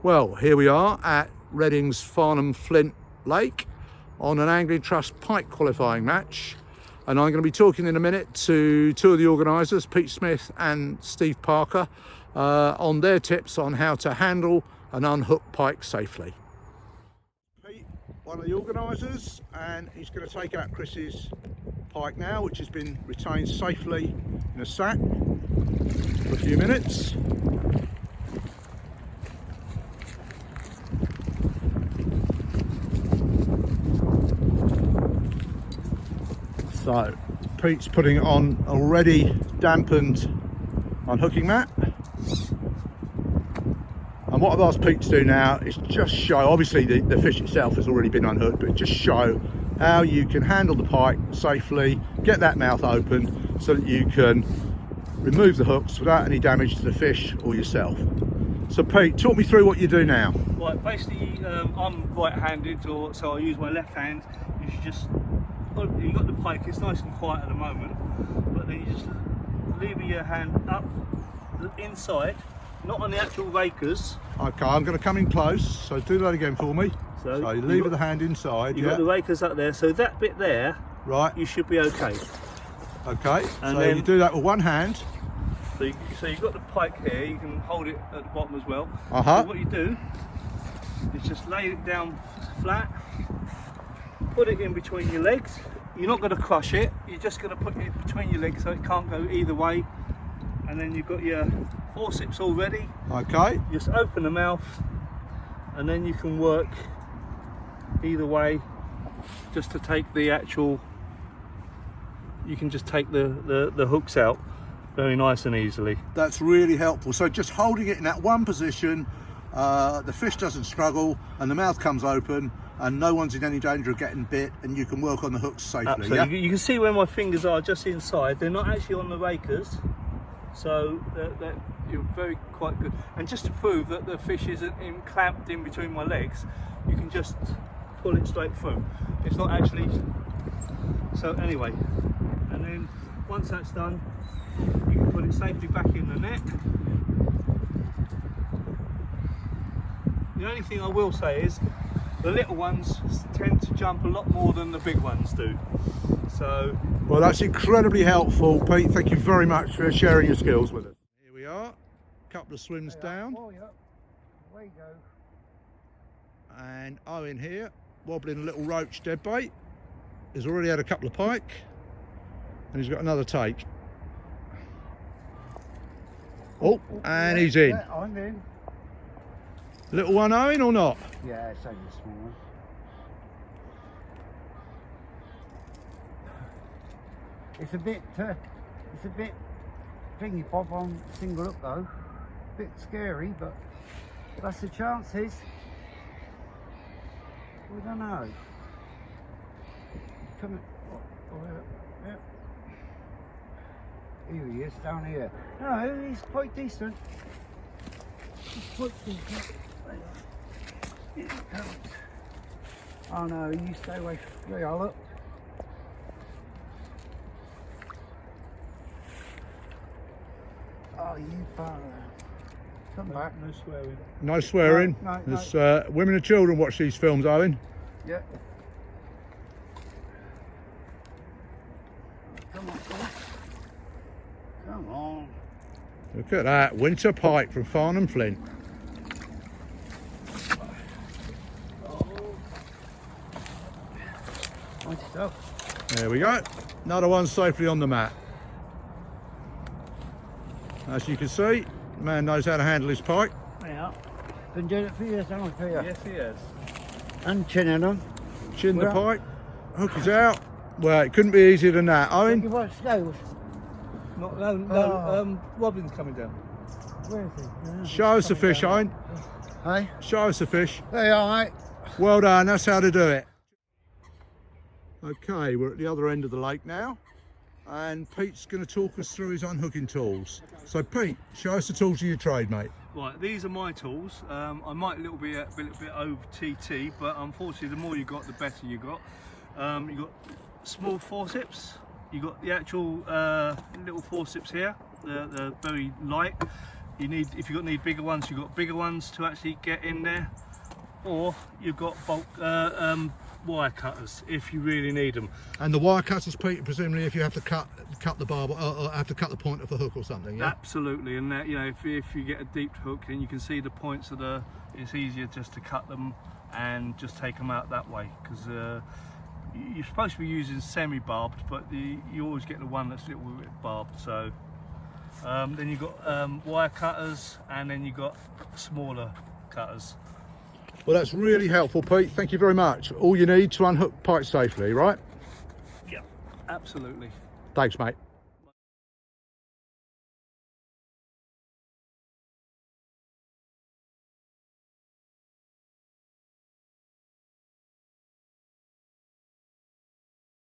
Well, here we are at Reading's Farnham Flint Lake on an Angling Trust pike qualifying match, and I'm going to be talking in a minute to two of the organisers, Pete Smith and Steve Parker, on their tips on how to handle and unhook pike safely. Pete, one of the organisers, and he's going to take out Chris's pike now, which has been retained safely in a sack for a few minutes. So Pete's putting it on already dampened unhooking mat, and what I've asked Pete to do now is just show, obviously the fish itself has already been unhooked, but just show how you can handle the pike safely, get that mouth open so that you can remove the hooks without any damage to the fish or yourself. So Pete, talk me through what you do now. Right, basically I'm right-handed, so I use my left hand. You should just, you've got the pike, it's nice and quiet at the moment, but then you just lever your hand up inside, not on the actual rakers. Okay, I'm going to come in close, so do that again for me. So you lever the hand inside. You've got the rakers up there, so that bit there, right, you should be okay. Okay, and so then you do that with one hand. So you've got the pike here, you can hold it at the bottom as well. So what you do is just lay it down flat, put it in between your legs. You're not going to crush it, you're just going to put it between your legs so it can't go either way. And then you've got your forceps all ready. Okay. Just open the mouth and then you can work either way just to take the actual, you can just take the hooks out very nice and easily. That's really helpful. So just holding it in that one position, the fish doesn't struggle and the mouth comes open and no one's in any danger of getting bit, and you can work on the hooks safely. Absolutely. Yeah? You can see where my fingers are just inside, they're not actually on the rakers, so you're very quite good. And just to prove that the fish isn't clamped in between my legs, you can just pull it straight through. It's not actually, so anyway, and then once that's done, you can put it safely back in the net. The only thing I will say is the little ones tend to jump a lot more than the big ones do. So, well, that's incredibly helpful, Pete. Thank you very much for sharing your skills with us. Here we are, a couple of swims down. Oh, yeah. Away you go. And Owen here, wobbling a little roach deadbait. He's already had a couple of pike, and he's got another take. Oh, and he's in. Yeah, I'm in. Little one, Owen, or not? Yeah, it's only a small one. It's a bit thingy bob on single hook though. A bit scary, but that's the chances. We don't know. Come yeah. Here he is, down here. No, he's quite decent. He's quite decent. Here he comes. Oh no, you stay away from me, look. Oh, you bugger. Come back. No swearing. No swearing. No. There's women and children watch these films, Owen. Yeah. Come on, boy. Come on. Look at that, winter pike from Farnham Flint. Mind yourself. There we go. Another one safely on the mat. As you can see, the man knows how to handle his pike. Yeah. Been doing it for years, haven't we, Peter? Yes, he has. And chinning them. Chin the Well- pike, hook is out. Well, it couldn't be easier than that. You Owen, want scales? No, Robin's coming down. Where is he? Yeah, show us the fish, Owen. Hey? Show us the fish. There you are, mate. Well done, that's how to do it. Okay, we're at the other end of the lake now, and Pete's going to talk us through his unhooking tools. So Pete, show us the tools of your trade, mate. Right, these are my tools. I might a little bit over TT, but unfortunately the more you got, the better you got. You got small forceps, you got the actual little forceps here, they're very light. You need, if you need bigger ones, you've got bigger ones to actually get in there, or you've got bulk wire cutters if you really need them. And the wire cutters, Pete, presumably if you have to cut the barb or have to cut the point of the hook or something, yeah? Absolutely, and that, you know, if you get a deep hook and you can see the points of the, it's easier just to cut them and just take them out that way, because you're supposed to be using semi-barbed, but you always get the one that's a little bit barbed. So then you've got wire cutters, and then you've got smaller cutters. Well, that's really helpful, Pete. Thank you very much. All you need to unhook pike safely, right? Yeah, absolutely. Thanks, mate.